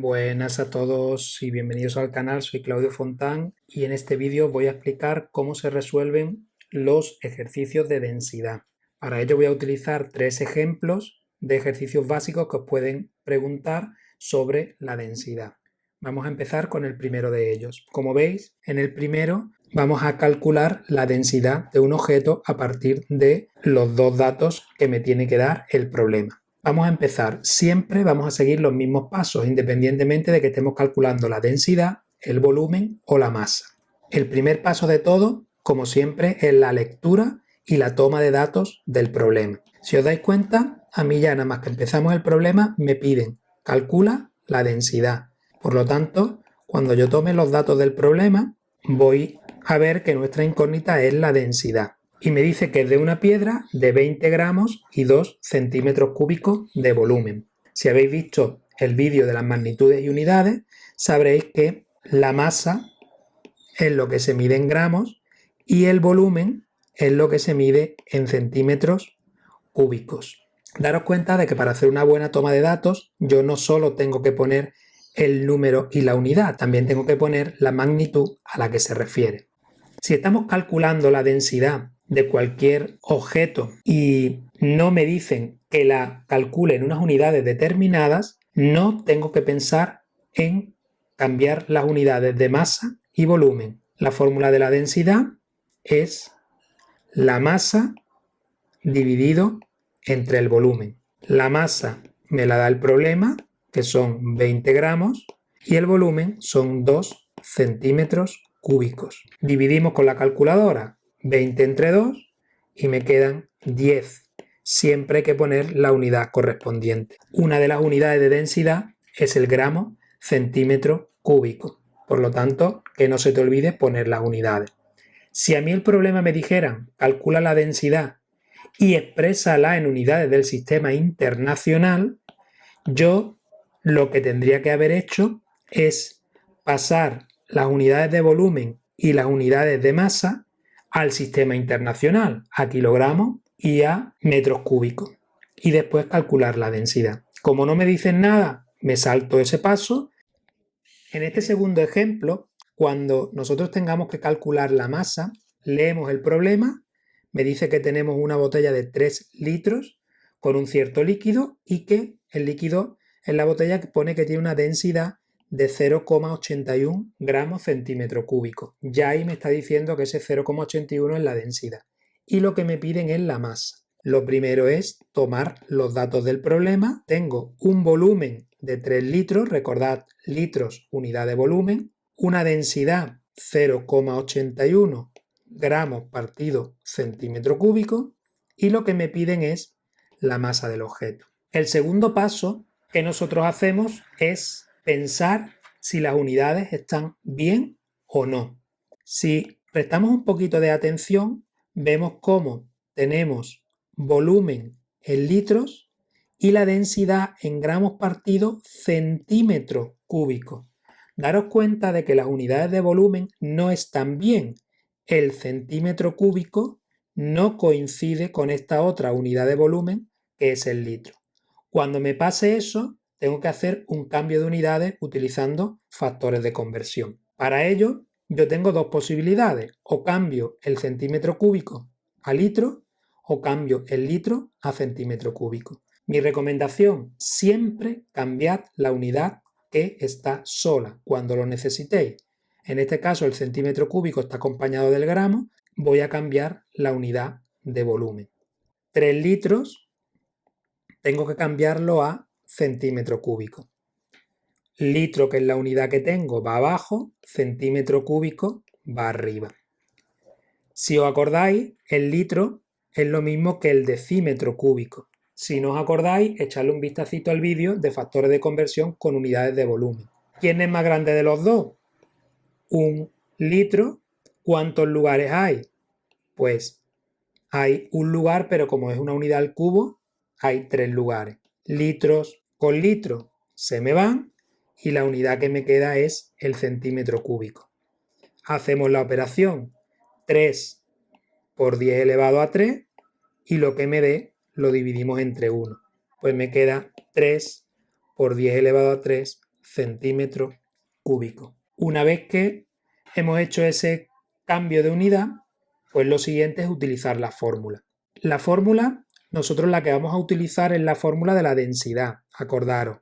Buenas a todos y bienvenidos al canal, soy Claudio Fontán y en este vídeo voy a explicar cómo se resuelven los ejercicios de densidad. Para ello voy a utilizar tres ejemplos de ejercicios básicos que os pueden preguntar sobre la densidad. Vamos a empezar con el primero de ellos. Como veis, en el primero vamos a calcular la densidad de un objeto a partir de los dos datos que me tiene que dar el problema. Vamos a empezar. Siempre vamos a seguir los mismos pasos, independientemente de que estemos calculando la densidad, el volumen o la masa. El primer paso de todo, como siempre, es la lectura y la toma de datos del problema. Si os dais cuenta, a mí ya nada más que empezamos el problema me piden calcula la densidad. Por lo tanto, cuando yo tome los datos del problema, voy a ver que nuestra incógnita es la densidad. Y me dice que es de una piedra de 20 gramos y 2 centímetros cúbicos de volumen. Si habéis visto el vídeo de las magnitudes y unidades, sabréis que la masa es lo que se mide en gramos y el volumen es lo que se mide en centímetros cúbicos. Daros cuenta de que para hacer una buena toma de datos, yo no solo tengo que poner el número y la unidad, también tengo que poner la magnitud a la que se refiere. Si estamos calculando la densidad de cualquier objeto y no me dicen que la calcule en unas unidades determinadas, no tengo que pensar en cambiar las unidades de masa y volumen. La fórmula de la densidad es la masa dividido entre el volumen. La masa me la da el problema, que son 20 gramos, y el volumen son 2 centímetros cúbicos. Dividimos con la calculadora 20 entre 2 y me quedan 10. Siempre hay que poner la unidad correspondiente. Una de las unidades de densidad es el gramo centímetro cúbico. Por lo tanto, que no se te olvide poner las unidades. Si a mí el problema me dijeran calcula la densidad y exprésala en unidades del sistema internacional, yo lo que tendría que haber hecho es pasar las unidades de volumen y las unidades de masa al sistema internacional, a kilogramos y a metros cúbicos, y después calcular la densidad. Como no me dicen nada, me salto ese paso. En este segundo ejemplo, cuando nosotros tengamos que calcular la masa, leemos el problema, me dice que tenemos una botella de 3 litros con un cierto líquido y que el líquido en la botella pone que tiene una densidad de 0,81 gramos centímetro cúbico. Ya ahí me está diciendo que ese 0,81 es la densidad. Y lo que me piden es la masa. Lo primero es tomar los datos del problema. Tengo un volumen de 3 litros, recordad, litros, unidad de volumen, una densidad 0,81 gramos partido centímetro cúbico y lo que me piden es la masa del objeto. El segundo paso que nosotros hacemos es pensar si las unidades están bien o no. Si prestamos un poquito de atención, vemos cómo tenemos volumen en litros y la densidad en gramos partido centímetro cúbico. Daros cuenta de que las unidades de volumen no están bien. El centímetro cúbico no coincide con esta otra unidad de volumen que es el litro. Cuando me pase eso, tengo que hacer un cambio de unidades utilizando factores de conversión. Para ello, yo tengo dos posibilidades. O cambio el centímetro cúbico a litro o cambio el litro a centímetro cúbico. Mi recomendación, siempre cambiad la unidad que está sola cuando lo necesitéis. En este caso el centímetro cúbico está acompañado del gramo, voy a cambiar la unidad de volumen. 3 litros tengo que cambiarlo a centímetro cúbico. Litro, que es la unidad que tengo, va abajo, centímetro cúbico va arriba. Si os acordáis, el litro es lo mismo que el decímetro cúbico. Si no os acordáis, echadle un vistacito al vídeo de factores de conversión con unidades de volumen. ¿Quién es más grande de los dos? Un litro. ¿Cuántos lugares hay? Pues hay un lugar, pero como es una unidad al cubo, hay 3 lugares. Litros con litros se me van y la unidad que me queda es el centímetro cúbico. Hacemos la operación 3 por 10 elevado a 3 y lo que me dé lo dividimos entre 1. Pues me queda 3 por 10 elevado a 3 centímetros cúbicos. Una vez que hemos hecho ese cambio de unidad, pues lo siguiente es utilizar la fórmula. La fórmula, nosotros la que vamos a utilizar es la fórmula de la densidad. Acordaros,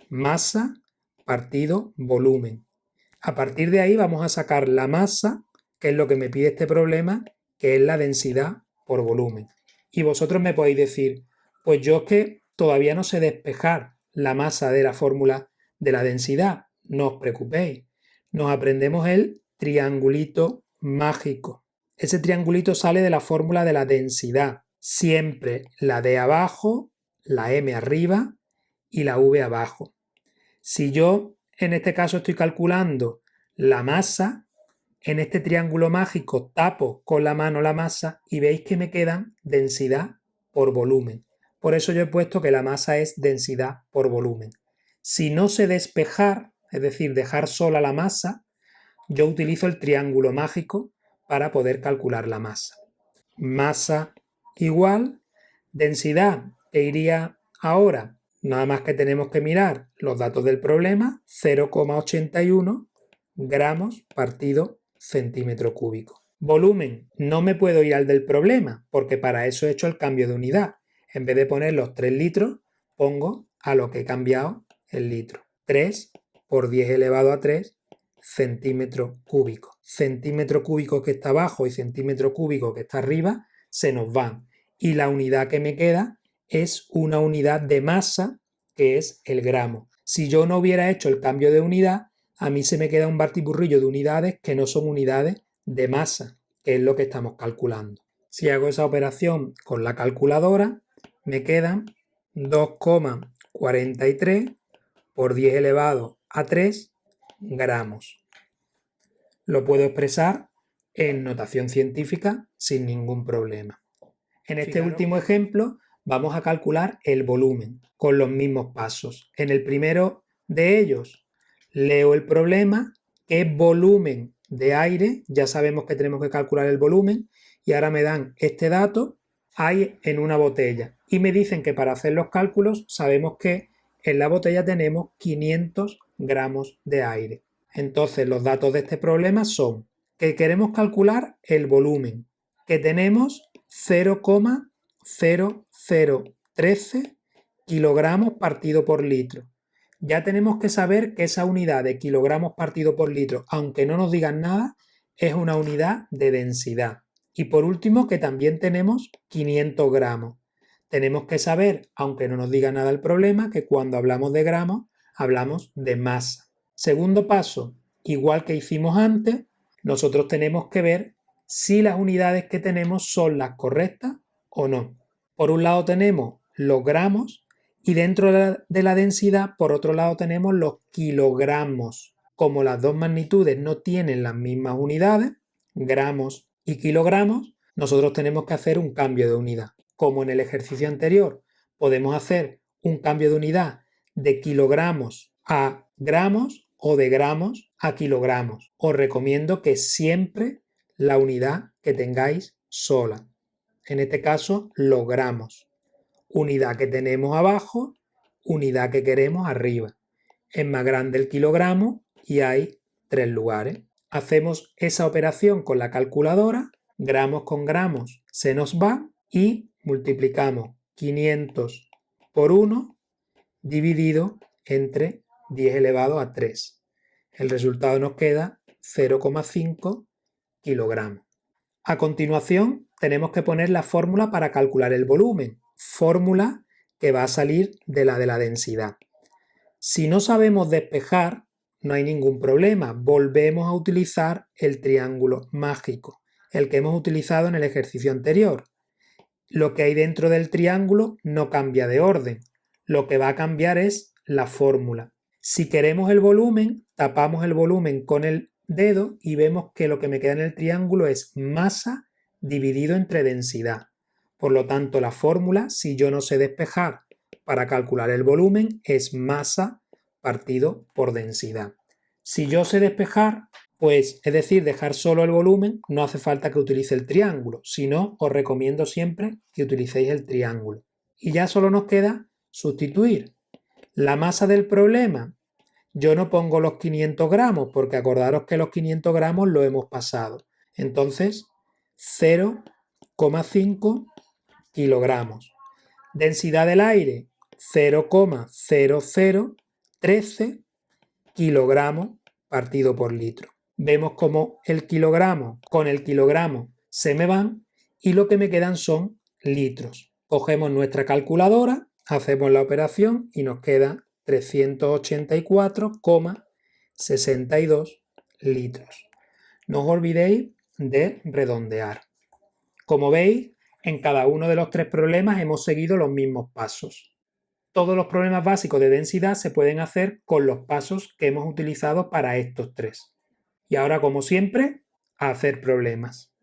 masa partido volumen. A partir de ahí vamos a sacar la masa, que es lo que me pide este problema, que es la densidad por volumen. Y vosotros me podéis decir, pues yo es que todavía no sé despejar la masa de la fórmula de la densidad. No os preocupéis, nos aprendemos el triangulito mágico. Ese triangulito sale de la fórmula de la densidad. Siempre la D abajo, la M arriba y la V abajo. Si yo en este caso estoy calculando la masa, en este triángulo mágico tapo con la mano la masa y veis que me quedan densidad por volumen. Por eso yo he puesto que la masa es densidad por volumen. Si no sé despejar, es decir, dejar sola la masa, yo utilizo el triángulo mágico para poder calcular la masa. Masa igual densidad, que iría ahora, nada más que tenemos que mirar los datos del problema, 0,81 gramos partido centímetro cúbico. Volumen, no me puedo ir al del problema, porque para eso he hecho el cambio de unidad. En vez de poner los 3 litros, pongo a lo que he cambiado el litro. 3 por 10 elevado a 3 centímetros cúbicos. Centímetro cúbico que está abajo y centímetro cúbico que está arriba se nos van. Y la unidad que me queda es una unidad de masa, que es el gramo. Si yo no hubiera hecho el cambio de unidad, a mí se me queda un batiburrillo de unidades que no son unidades de masa, que es lo que estamos calculando. Si hago esa operación con la calculadora, me quedan 2,43 por 10 elevado a 3 gramos. Lo puedo expresar en notación científica sin ningún problema. En este último ejemplo vamos a calcular el volumen con los mismos pasos. En el primero de ellos leo el problema, que es volumen de aire. Ya sabemos que tenemos que calcular el volumen y ahora me dan este dato, hay en una botella. Y me dicen que para hacer los cálculos sabemos que en la botella tenemos 500 gramos de aire. Entonces los datos de este problema son que queremos calcular el volumen, que tenemos 0,0013 kilogramos partido por litro. Ya tenemos que saber que esa unidad de kilogramos partido por litro, aunque no nos digan nada, es una unidad de densidad. Y por último, que también tenemos 500 gramos. Tenemos que saber, aunque no nos diga nada el problema, que cuando hablamos de gramos, hablamos de masa. Segundo paso, igual que hicimos antes, nosotros tenemos que ver si las unidades que tenemos son las correctas o no. Por un lado tenemos los gramos y dentro de la densidad, por otro lado, tenemos los kilogramos. Como las dos magnitudes no tienen las mismas unidades, gramos y kilogramos, nosotros tenemos que hacer un cambio de unidad. Como en el ejercicio anterior, podemos hacer un cambio de unidad de kilogramos a gramos o de gramos a kilogramos. Os recomiendo que siempre la unidad que tengáis sola. En este caso, los gramos. Unidad que tenemos abajo, unidad que queremos arriba. Es más grande el kilogramo y hay 3 lugares. Hacemos esa operación con la calculadora, gramos con gramos se nos va y multiplicamos 500 por 1 dividido entre 10 elevado a 3. El resultado nos queda 0,5 kilogramos. A continuación tenemos que poner la fórmula para calcular el volumen, fórmula que va a salir de la densidad. Si no sabemos despejar, no hay ningún problema, volvemos a utilizar el triángulo mágico, el que hemos utilizado en el ejercicio anterior. Lo que hay dentro del triángulo no cambia de orden, lo que va a cambiar es la fórmula. Si queremos el volumen, tapamos el volumen con el dedo y vemos que lo que me queda en el triángulo es masa dividido entre densidad. Por lo tanto, la fórmula, si yo no sé despejar para calcular el volumen, es masa partido por densidad. Si yo sé despejar, pues es decir, dejar solo el volumen, no hace falta que utilice el triángulo, sino os recomiendo siempre que utilicéis el triángulo. Y ya solo nos queda sustituir. La masa del problema, Yo no pongo los 500 gramos porque acordaros que los 500 gramos lo hemos pasado. Entonces, 0,5 kilogramos. Densidad del aire, 0,0013 kilogramos partido por litro. Vemos como el kilogramo con el kilogramo se me van y lo que me quedan son litros. Cogemos nuestra calculadora, hacemos la operación y nos queda 384,62 litros. No os olvidéis de redondear. Como veis, en cada uno de los tres problemas hemos seguido los mismos pasos. Todos los problemas básicos de densidad se pueden hacer con los pasos que hemos utilizado para estos tres. Y ahora, como siempre, a hacer problemas.